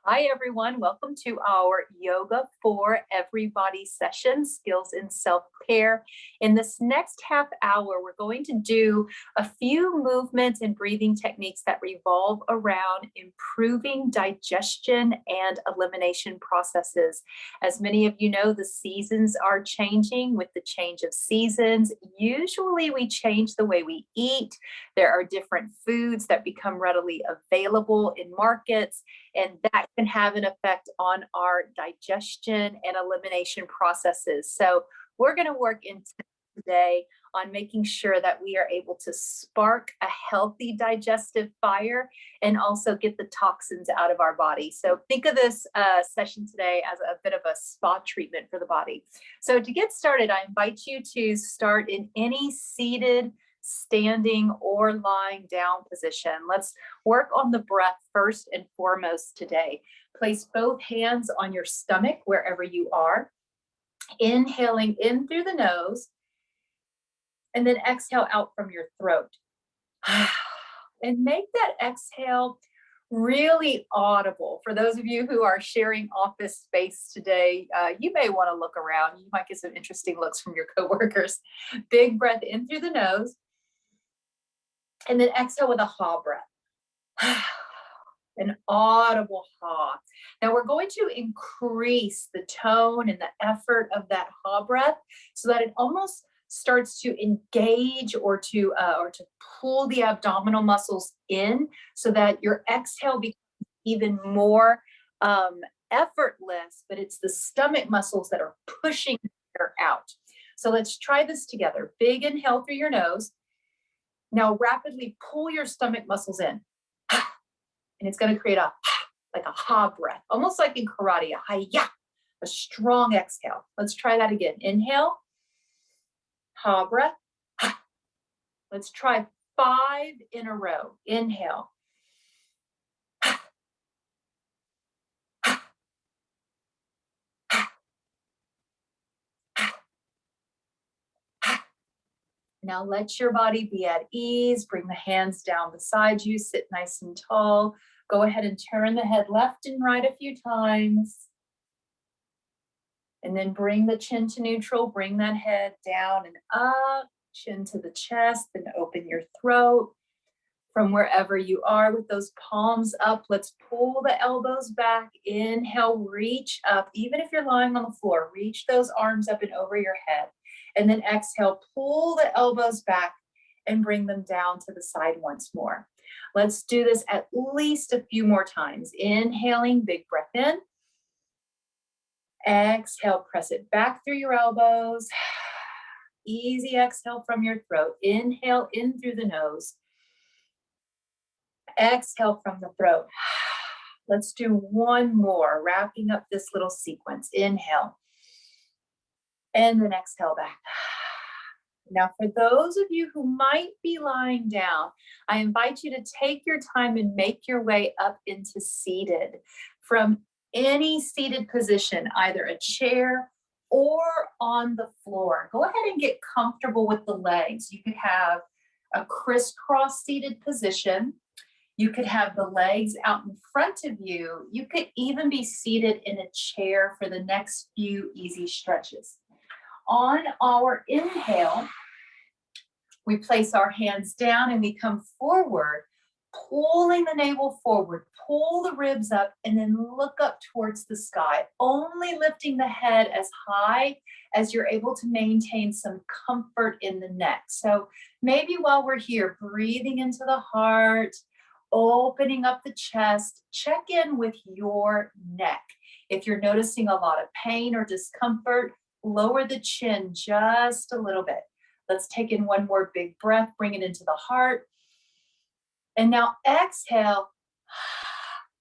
Hi, everyone. Welcome to our Yoga for Everybody session, Skills in Self-Care. In this next half hour, we're going to do a few movements and breathing techniques that revolve around improving digestion and elimination processes. As many of you know, the seasons are changing. With the change of seasons, usually we change the way we eat. There are different foods that become readily available in markets, and that can have an effect on our digestion and elimination processes. So we're going to work today on making sure that we are able to spark a healthy digestive fire and also get the toxins out of our body. So think of this session today as a bit of a spa treatment for the body. So to get started, I invite you to start in any seated, standing, or lying down position. Let's work on the breath first and foremost today. Place both hands on your stomach wherever you are, inhaling in through the nose, and then exhale out from your throat. And make that exhale really audible. For those of you who are sharing office space today, you may want to look around. You might get some interesting looks from your coworkers. Big breath in through the nose, and then exhale with a ha breath. An audible ha. Now we're going to increase the tone and the effort of that ha breath so that it almost starts to engage or to pull the abdominal muscles in, so that your exhale becomes even more effortless, but it's the stomach muscles that are pushing the air out. So let's try this together. Big inhale through your nose. Now rapidly pull your stomach muscles in. And it's going to create like a ha breath, almost like in karate, a hi-ya, a strong exhale. Let's try that again. Inhale, ha breath. Let's try 5 in a row. Inhale. Now let your body be at ease. Bring the hands down beside you. Sit nice and tall. Go ahead and turn the head left and right a few times. And then bring the chin to neutral. Bring that head down and up. Chin to the chest. Then open your throat. From wherever you are with those palms up, let's pull the elbows back. Inhale, reach up. Even if you're lying on the floor, reach those arms up and over your head. And then exhale, pull the elbows back and bring them down to the side once more. Let's do this at least a few more times. Inhaling, big breath in. Exhale, press it back through your elbows. Easy exhale from your throat. Inhale in through the nose. Exhale from the throat. Let's do one more, wrapping up this little sequence. Inhale. And then exhale back. Now, for those of you who might be lying down, I invite you to take your time and make your way up into seated. From any seated position, either a chair or on the floor. Go ahead and get comfortable with the legs. You could have a crisscross seated position. You could have the legs out in front of you. You could even be seated in a chair for the next few easy stretches. On our inhale, we place our hands down and we come forward, pulling the navel forward, pull the ribs up, and then look up towards the sky, only lifting the head as high as you're able to maintain some comfort in the neck. So maybe while we're here, breathing into the heart, opening up the chest, check in with your neck. If you're noticing a lot of pain or discomfort, lower the chin just a little bit. Let's take in one more big breath, bring it into the heart. And now exhale,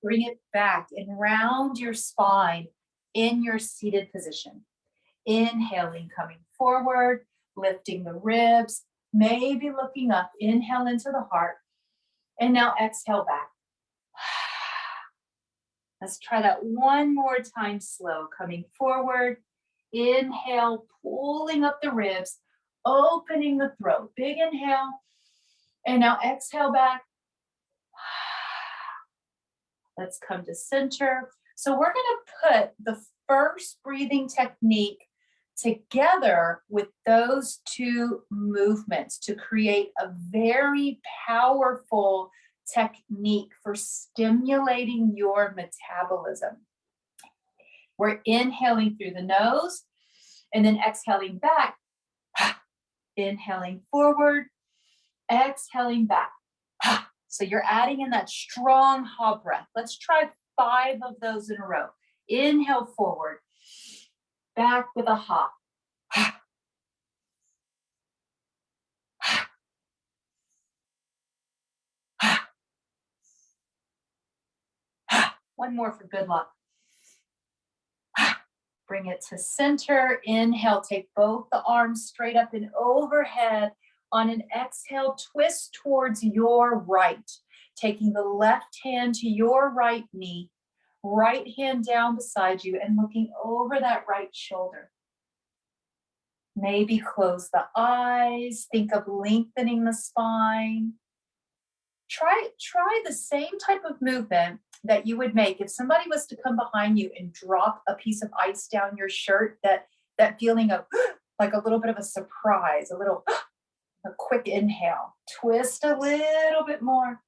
bring it back and round your spine in your seated position. Inhaling, coming forward, lifting the ribs, maybe looking up. Inhale into the heart. And now exhale back. Let's try that one more time slow. Coming forward, inhale, pulling up the ribs, opening the throat. Big inhale. And now exhale back. Let's come to center. So we're going to put the first breathing technique together with those two movements to create a very powerful technique for stimulating your metabolism. We're inhaling through the nose and then exhaling back. Inhaling forward, exhaling back. So you're adding in that strong ha breath. Let's try 5 of those in a row. Inhale forward, back with a ha. One more for good luck. Bring it to center. Inhale, take both the arms straight up and overhead. On an exhale, twist towards your right, taking the left hand to your right knee, right hand down beside you and looking over that right shoulder. Maybe close the eyes, think of lengthening the spine. Try the same type of movement that you would make if somebody was to come behind you and drop a piece of ice down your shirt, that feeling of like a little bit of a surprise, a quick inhale. Twist a little bit more.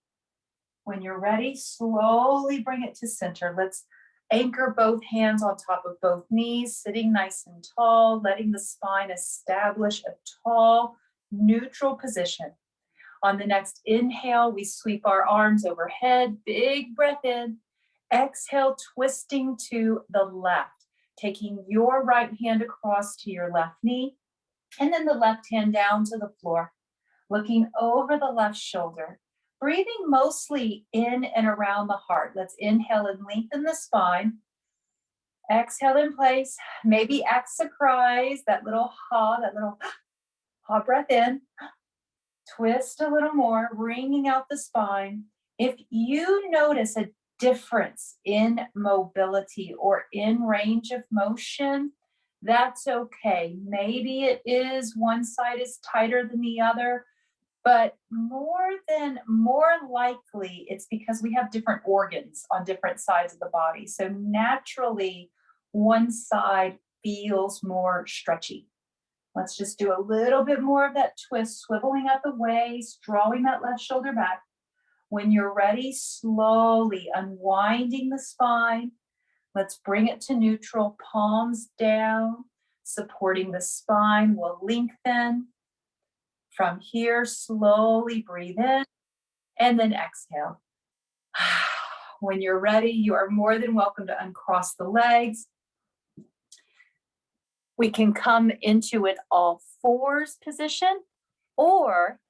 When you're ready, slowly bring it to center. Let's anchor both hands on top of both knees, sitting nice and tall, letting the spine establish a tall, neutral position. On the next inhale, we sweep our arms overhead, big breath in. Exhale, twisting to the left, taking your right hand across to your left knee, and then the left hand down to the floor, looking over the left shoulder, breathing mostly in and around the heart. Let's inhale and lengthen the spine. Exhale in place. Maybe act surprise, that little ha breath in. Twist a little more, bringing out the spine. If you notice a difference in mobility or in range of motion, that's okay. Maybe it is one side is tighter than the other, but more likely it's because we have different organs on different sides of the body. So naturally, one side feels more stretchy. Let's just do a little bit more of that twist, swiveling at the waist, drawing that left shoulder back. When you're ready, slowly unwinding the spine. Let's bring it to neutral, palms down, supporting the spine. We'll lengthen. From here, slowly breathe in and then exhale. When you're ready, you are more than welcome to uncross the legs. We can come into an all fours position, or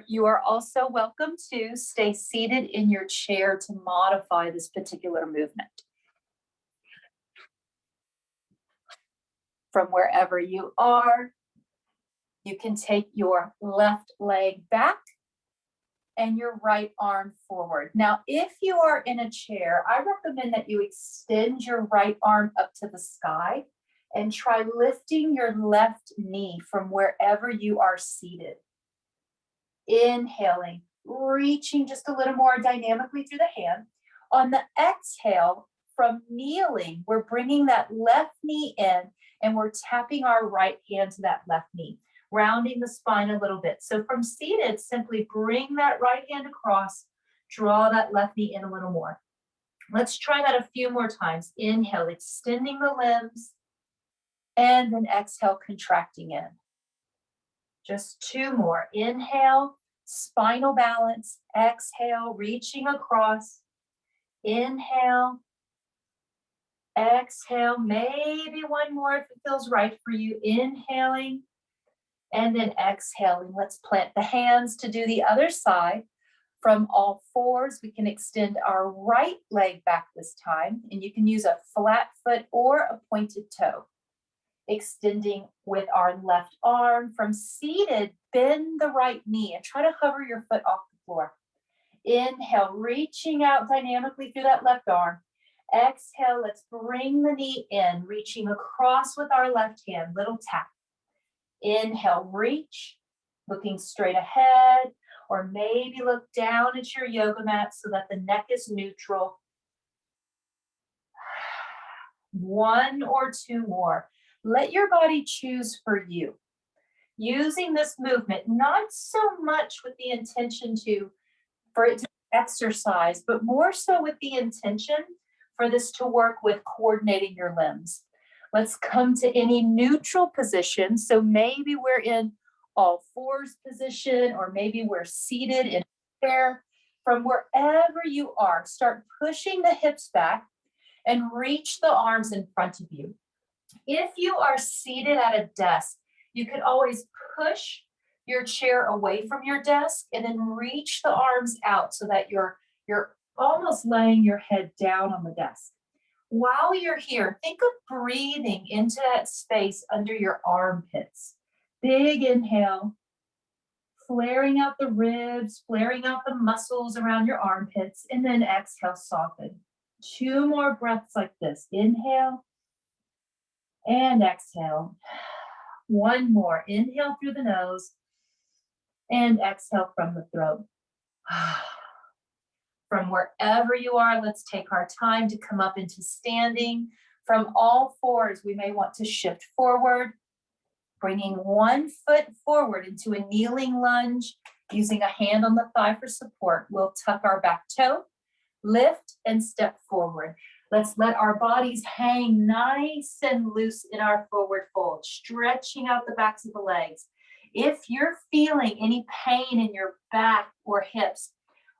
you are also welcome to stay seated in your chair to modify this particular movement. From wherever you are, you can take your left leg back and your right arm forward. Now, if you are in a chair, I recommend that you extend your right arm up to the sky and try lifting your left knee from wherever you are seated. Inhaling, reaching just a little more dynamically through the hand. On the exhale, from kneeling, we're bringing that left knee in and we're tapping our right hand to that left knee, rounding the spine a little bit. So from seated, simply bring that right hand across, draw that left knee in a little more. Let's try that a few more times. Inhale, extending the limbs, and then exhale, contracting in. Just 2 more. Inhale, spinal balance. Exhale, reaching across. Inhale, exhale, maybe one more if it feels right for you. Inhaling, and then exhaling. Let's plant the hands to do the other side. From all fours, we can extend our right leg back this time, and you can use a flat foot or a pointed toe. Extending with our left arm. From seated, bend the right knee and try to hover your foot off the floor. Inhale, reaching out dynamically through that left arm. Exhale, let's bring the knee in, reaching across with our left hand, little tap. Inhale, reach, looking straight ahead. Or maybe look down at your yoga mat so that the neck is neutral. One or two more. Let your body choose for you. Using this movement, not so much with the intention for it to exercise, but more so with the intention for this to work with coordinating your limbs. Let's come to any neutral position. So maybe we're in all fours position, or maybe we're seated in a chair. From wherever you are, start pushing the hips back and reach the arms in front of you. If you are seated at a desk, you could always push your chair away from your desk and then reach the arms out so that you're almost laying your head down on the desk. While you're here, think of breathing into that space under your armpits. Big inhale, flaring out the ribs, flaring out the muscles around your armpits, and then exhale, soften. 2 more breaths like this. Inhale and exhale. 1 more. Inhale through the nose and exhale from the throat. From wherever you are, let's take our time to come up into standing. From all fours, we may want to shift forward, bringing 1 foot forward into a kneeling lunge, using a hand on the thigh for support. We'll tuck our back toe, lift, and step forward. Let's let our bodies hang nice and loose in our forward fold, stretching out the backs of the legs. If you're feeling any pain in your back or hips,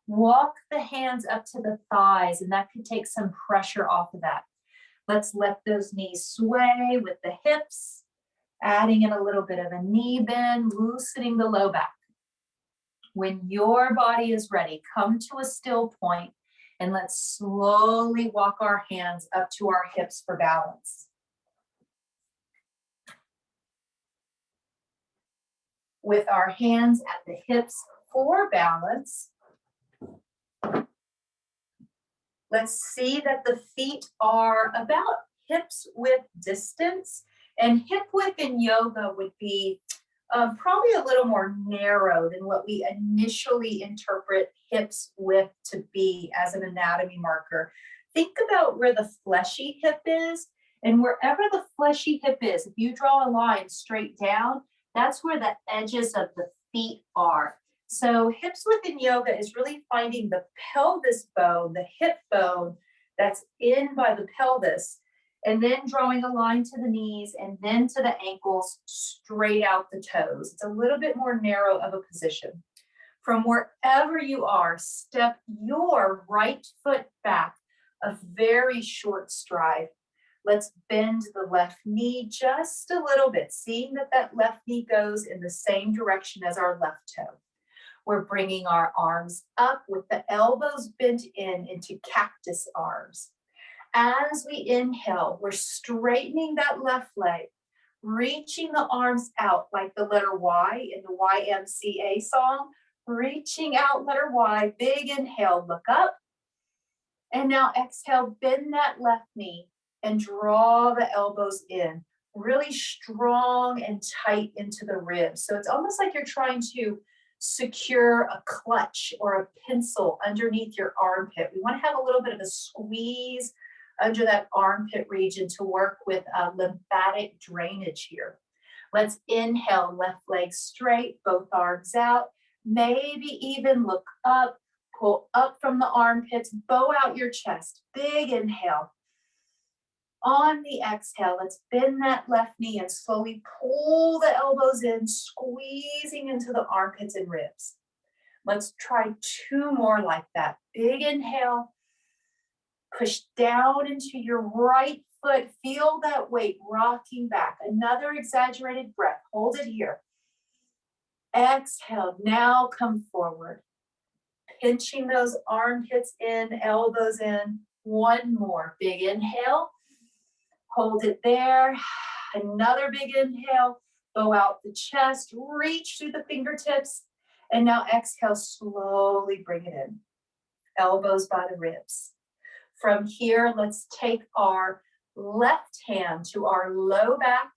walk the hands up to the thighs, and that could take some pressure off of that. Let's let those knees sway with the hips, adding in a little bit of a knee bend, loosening the low back. When your body is ready, come to a still point, and let's slowly walk our hands up to our hips for balance. With our hands at the hips for balance, let's see that the feet are about hips width distance, and hip width in yoga would be probably a little more narrow than what we initially interpret hips width to be as an anatomy marker. Think about where the fleshy hip is, and wherever the fleshy hip is, if you draw a line straight down, that's where the edges of the feet are. So hips within yoga is really finding the pelvis bone, the hip bone that's in by the pelvis, and then drawing a line to the knees and then to the ankles, straight out the toes. It's a little bit more narrow of a position. From wherever you are, step your right foot back a very short stride. Let's bend the left knee just a little bit, seeing that that left knee goes in the same direction as our left toe. We're bringing our arms up with the elbows bent into cactus arms. As we inhale, we're straightening that left leg, reaching the arms out like the letter Y in the YMCA song, reaching out, letter Y, big inhale, look up. And now exhale, bend that left knee and draw the elbows in, really strong and tight into the ribs. So it's almost like you're trying to secure a clutch or a pencil underneath your armpit. We want to have a little bit of a squeeze under that armpit region to work with lymphatic drainage here. Let's inhale, left leg straight, both arms out. Maybe even look up, pull up from the armpits, bow out your chest. Big inhale. On the exhale, let's bend that left knee and slowly pull the elbows in, squeezing into the armpits and ribs. Let's try 2 more like that. Big inhale. Push down into your right foot. Feel that weight rocking back. Another exaggerated breath. Hold it here. Exhale. Now come forward. Pinching those armpits in, elbows in. 1 more. Big inhale. Hold it there. Another big inhale. Bow out the chest. Reach through the fingertips. And now exhale. Slowly bring it in. Elbows by the ribs. From here, let's take our left hand to our low back.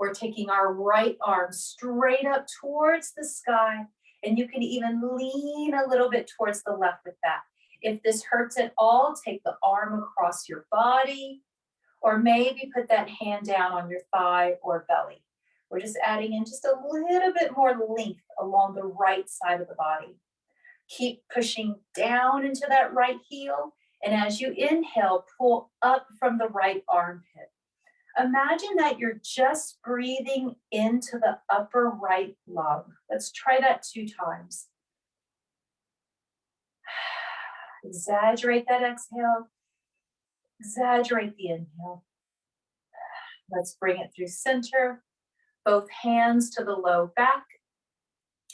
We're taking our right arm straight up towards the sky And you can even lean a little bit towards the left with that. If this hurts at all, take the arm across your body, or maybe put that hand down on your thigh or belly. We're just adding in just a little bit more length along the right side of the body. Keep pushing down into that right heel. And as you inhale, pull up from the right armpit. Imagine that you're just breathing into the upper right lung. Let's try that 2 times. Exaggerate that exhale. Exaggerate the inhale. Let's bring it through center. Both hands to the low back.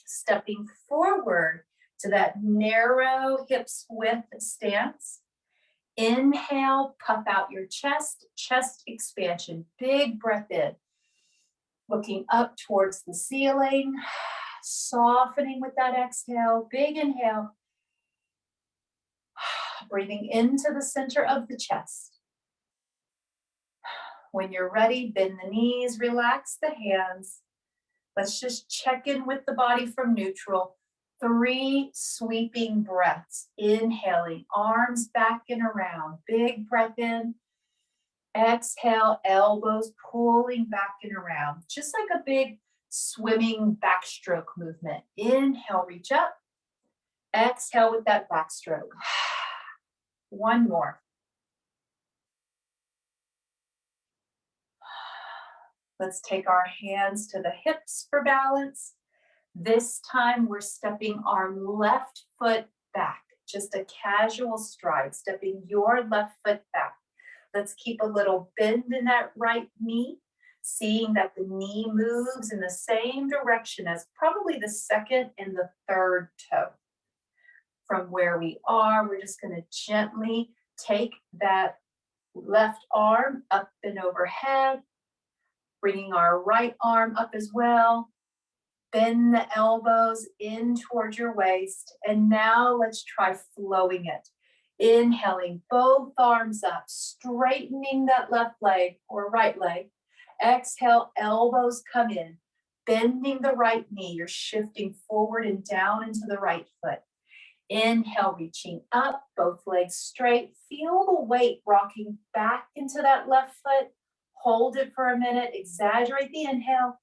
Stepping forward to that narrow hips width stance. Inhale, puff out your chest, chest expansion. Big breath in. Looking up towards the ceiling. Softening with that exhale. Big inhale. Breathing into the center of the chest. When you're ready, bend the knees, relax the hands. Let's just check in with the body from neutral. 3 sweeping breaths. Inhaling, arms back and around. Big breath in. Exhale, elbows pulling back and around. Just like a big swimming backstroke movement. Inhale, reach up. Exhale with that backstroke. One more. Let's take our hands to the hips for balance. This time we're stepping our left foot back. Just a casual stride, stepping your left foot back. Let's keep a little bend in that right knee, seeing that the knee moves in the same direction as probably the second and the third toe. From where we are, we're just going to gently take that left arm up and overhead, bringing our right arm up as well. Bend the elbows in towards your waist. And now let's try flowing it. Inhaling both arms up, straightening that left leg or right leg. Exhale, elbows come in, bending the right knee. You're shifting forward and down into the right foot. Inhale, reaching up, both legs straight. Feel the weight rocking back into that left foot. Hold it for a minute, exaggerate the inhale.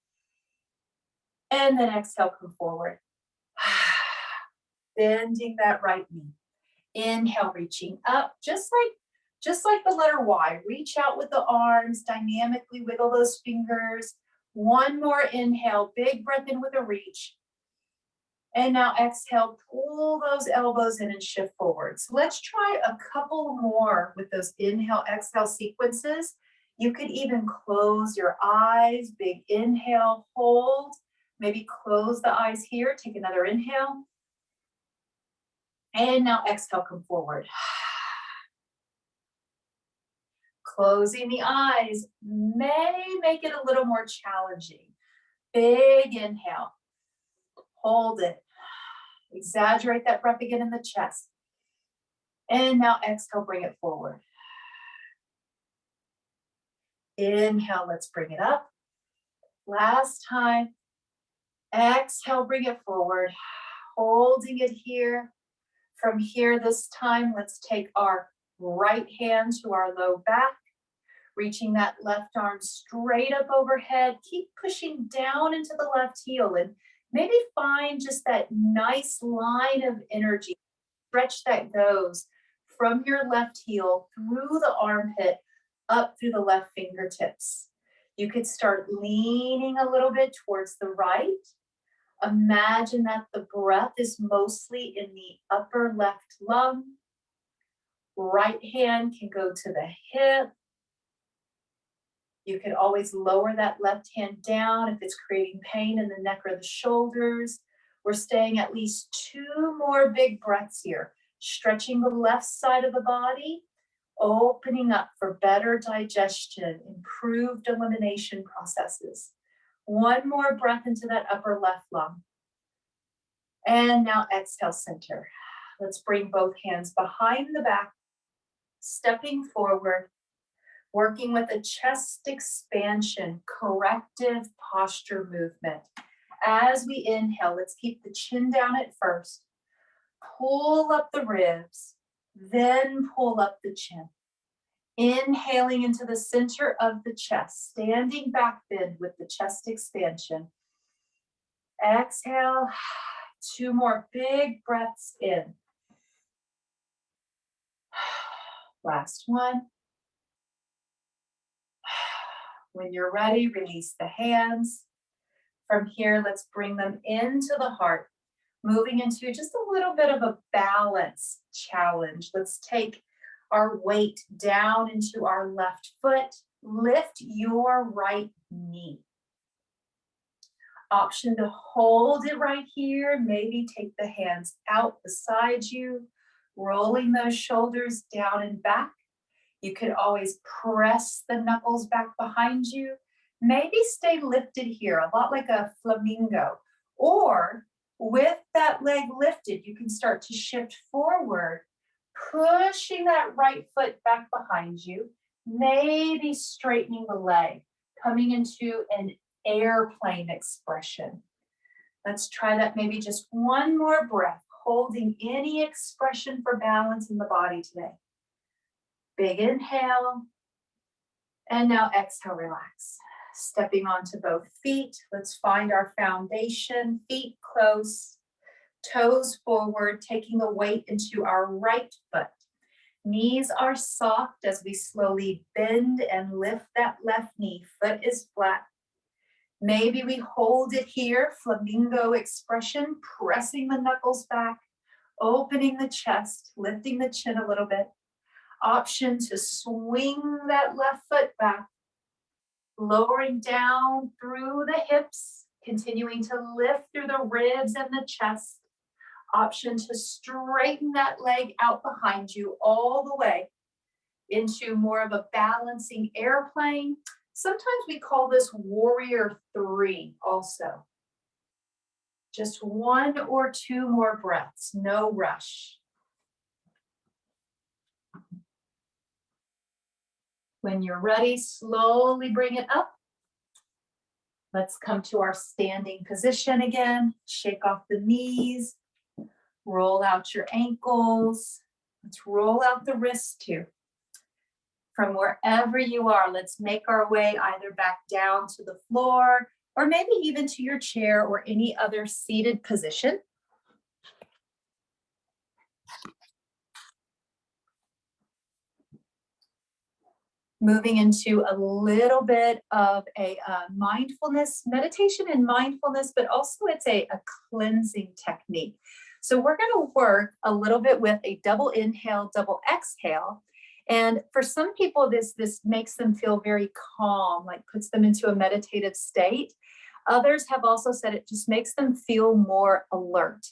And then exhale, come forward. Bending that right knee. Inhale, reaching up, just like the letter Y. Reach out with the arms, dynamically wiggle those fingers. One more inhale, big breath in with a reach. And now exhale, pull those elbows in and shift forward. So let's try a couple more with those inhale, exhale sequences. You could even close your eyes, big inhale, hold. Maybe close the eyes here, take another inhale. And now exhale, come forward. Closing the eyes may make it a little more challenging. Big inhale. Hold it. Exaggerate that breath again in the chest. And now exhale, bring it forward. Inhale, let's bring it up. Last time. Exhale, bring it forward. Holding it here. From here this time, let's take our right hand to our low back. Reaching that left arm straight up overhead. Keep pushing down into the left heel and maybe find just that nice line of energy. Stretch that goes from your left heel through the armpit up through the left fingertips. You could start leaning a little bit towards the right. Imagine that the breath is mostly in the upper left lung. Right hand can go to the hip. You could always lower that left hand down if it's creating pain in the neck or the shoulders. We're staying at least 2 more big breaths here. Stretching the left side of the body, opening up for better digestion, improved elimination processes. 1 more breath into that upper left lung. And now exhale, center. Let's bring both hands behind the back, stepping forward, working with a chest expansion, corrective posture movement. As we inhale, let's keep the chin down at first. Pull up the ribs, then pull up the chin. Inhaling into the center of the chest, standing back bend with the chest expansion. Exhale, 2 more big breaths in. Last one. When you're ready, release the hands. From here, let's bring them into the heart, moving into just a little bit of a balance challenge. Let's take our weight down into our left foot. Lift your right knee. Option to hold it right here. Maybe take the hands out beside you, rolling those shoulders down and back. You could always press the knuckles back behind you. Maybe stay lifted here, a lot like a flamingo. Or with that leg lifted, you can start to shift forward, pushing that right foot back behind you, maybe straightening the leg, coming into an airplane expression. Let's try that maybe just one more breath, holding any expression for balance in the body today. Big inhale, and now exhale, relax. Stepping onto both feet, let's find our foundation, feet close, toes forward, taking the weight into our right foot. Knees are soft as we slowly bend and lift that left knee. Foot is flat. Maybe we hold it here, flamingo expression, pressing the knuckles back, opening the chest, lifting the chin a little bit. Option to swing that left foot back, lowering down through the hips, continuing to lift through the ribs and the chest. Option to straighten that leg out behind you all the way into more of a balancing airplane. Sometimes we call this warrior 3 also. Just 1 or 2 more breaths, no rush. When you're ready, slowly bring it up. Let's come to our standing position again. Shake off the knees. Roll out your ankles. Let's roll out the wrists too. From wherever you are, let's make our way either back down to the floor or maybe even to your chair or any other seated position. Moving into a little bit of a mindfulness, meditation and mindfulness, but also it's a cleansing technique. So we're going to work a little bit with a double inhale, double exhale. And for some people, this makes them feel very calm, like puts them into a meditative state. Others have also said it just makes them feel more alert.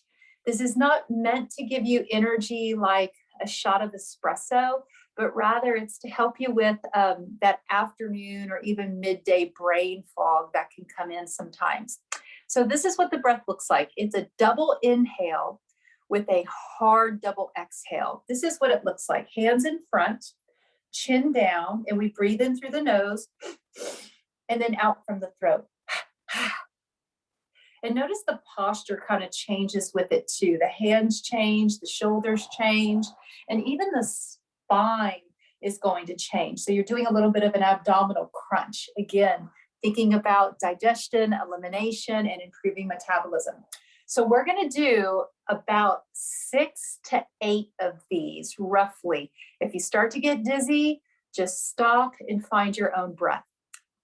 This is not meant to give you energy like a shot of espresso, but rather it's to help you with that afternoon or even midday brain fog that can come in sometimes. So this is what the breath looks like. It's a double inhale with a hard double exhale. This is what it looks like. Hands in front, chin down, and we breathe in through the nose and then out from the throat. And notice the posture kind of changes with it too. The hands change, the shoulders change, and even the spine is going to change. So you're doing a little bit of an abdominal crunch. Again, thinking about digestion, elimination, and improving metabolism. So we're going to do about 6 to 8 of these roughly. If you start to get dizzy, just stop and find your own breath.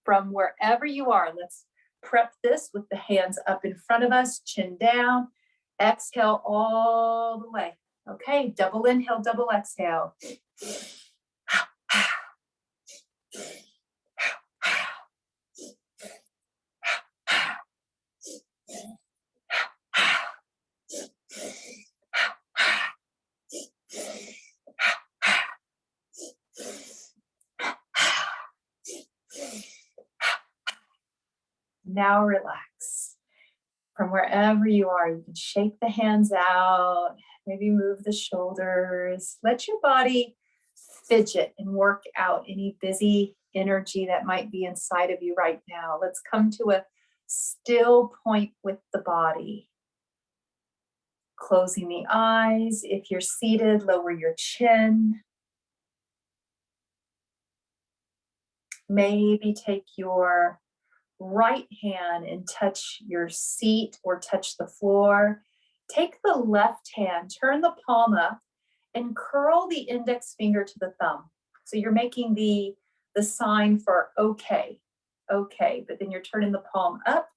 From wherever you are, let's prep this with the hands up in front of us, chin down, exhale all the way. Okay, double inhale, double exhale. Now relax. From wherever you are, you can shake the hands out, maybe move the shoulders. Let your body fidget and work out any busy energy that might be inside of you right now. Let's come to a Still point with the body. Closing the eyes. If you're seated, lower your chin. Maybe take your right hand and touch your seat or touch the floor. Take the left hand, turn the palm up, and curl the index finger to the thumb. So you're making the sign for okay, okay, but then you're turning the palm up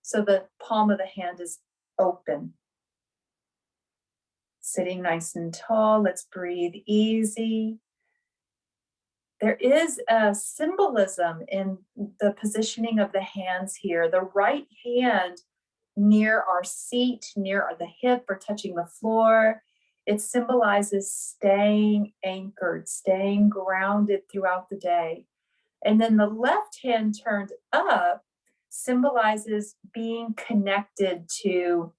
so the palm of the hand is open. Sitting nice and tall, let's breathe easy. There is a symbolism in the positioning of the hands here. The right hand near our seat, near the hip or touching the floor, it symbolizes staying anchored, staying grounded throughout the day. And then the left hand turned up symbolizes being connected to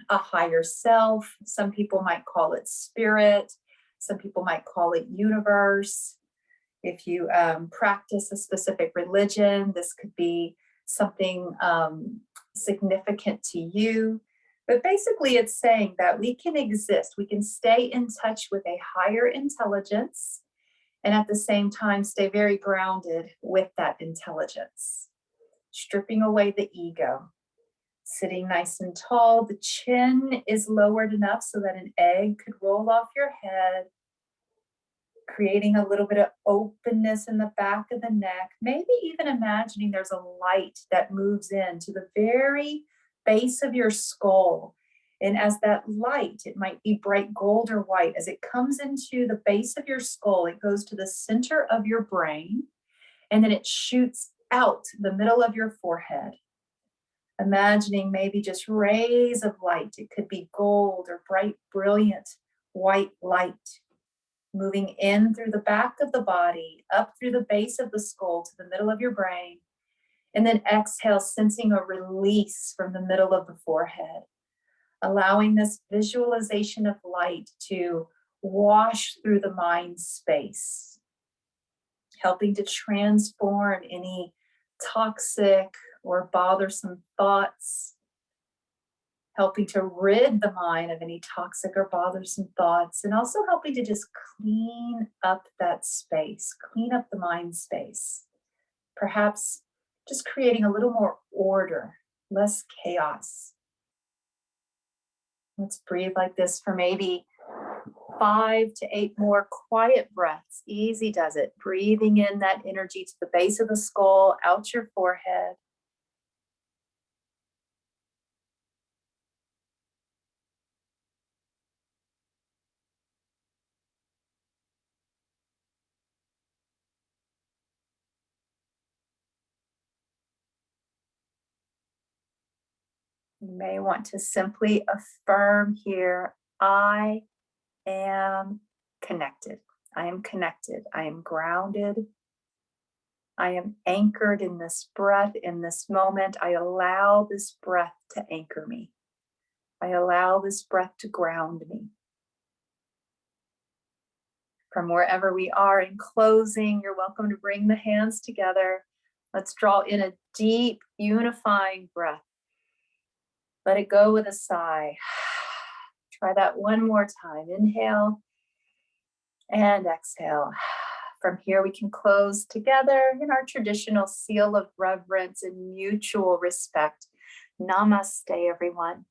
a higher self. Some people might call it spirit. Some people might call it universe. If you practice a specific religion, this could be something significant to you. But basically, it's saying that we can exist, we can stay in touch with a higher intelligence, and at the same time, stay very grounded with that intelligence. Stripping away the ego. Sitting nice and tall, the chin is lowered enough so that an egg could roll off your head, creating a little bit of openness in the back of the neck, maybe even imagining there's a light that moves into the very base of your skull. And as that light, it might be bright gold or white, as it comes into the base of your skull, it goes to the center of your brain, and then it shoots out the middle of your forehead. Imagining maybe just rays of light. It could be gold or bright, brilliant white light moving in through the back of the body, up through the base of the skull to the middle of your brain. And then exhale, sensing a release from the middle of the forehead, allowing this visualization of light to wash through the mind space, helping to transform any toxic or bothersome thoughts, helping to rid the mind of any toxic or bothersome thoughts, and also helping to just clean up that space, clean up the mind space. Perhaps just creating a little more order, less chaos. Let's breathe like this for maybe 5 to 8 more quiet breaths. Easy does it. Breathing in that energy to the base of the skull, out your forehead. You may want to simply affirm here, I am connected. I am connected. I am grounded. I am anchored in this breath, in this moment. I allow this breath to anchor me. I allow this breath to ground me. From wherever we are, in closing, you're welcome to bring the hands together. Let's draw in a deep, unifying breath. Let it go with a sigh. Try that one more time. Inhale and exhale. From here, we can close together in our traditional seal of reverence and mutual respect. Namaste, everyone.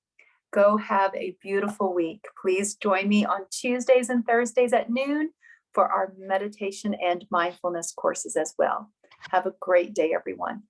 Go have a beautiful week. Please join me on Tuesdays and Thursdays at noon for our meditation and mindfulness courses as well. Have a great day, everyone.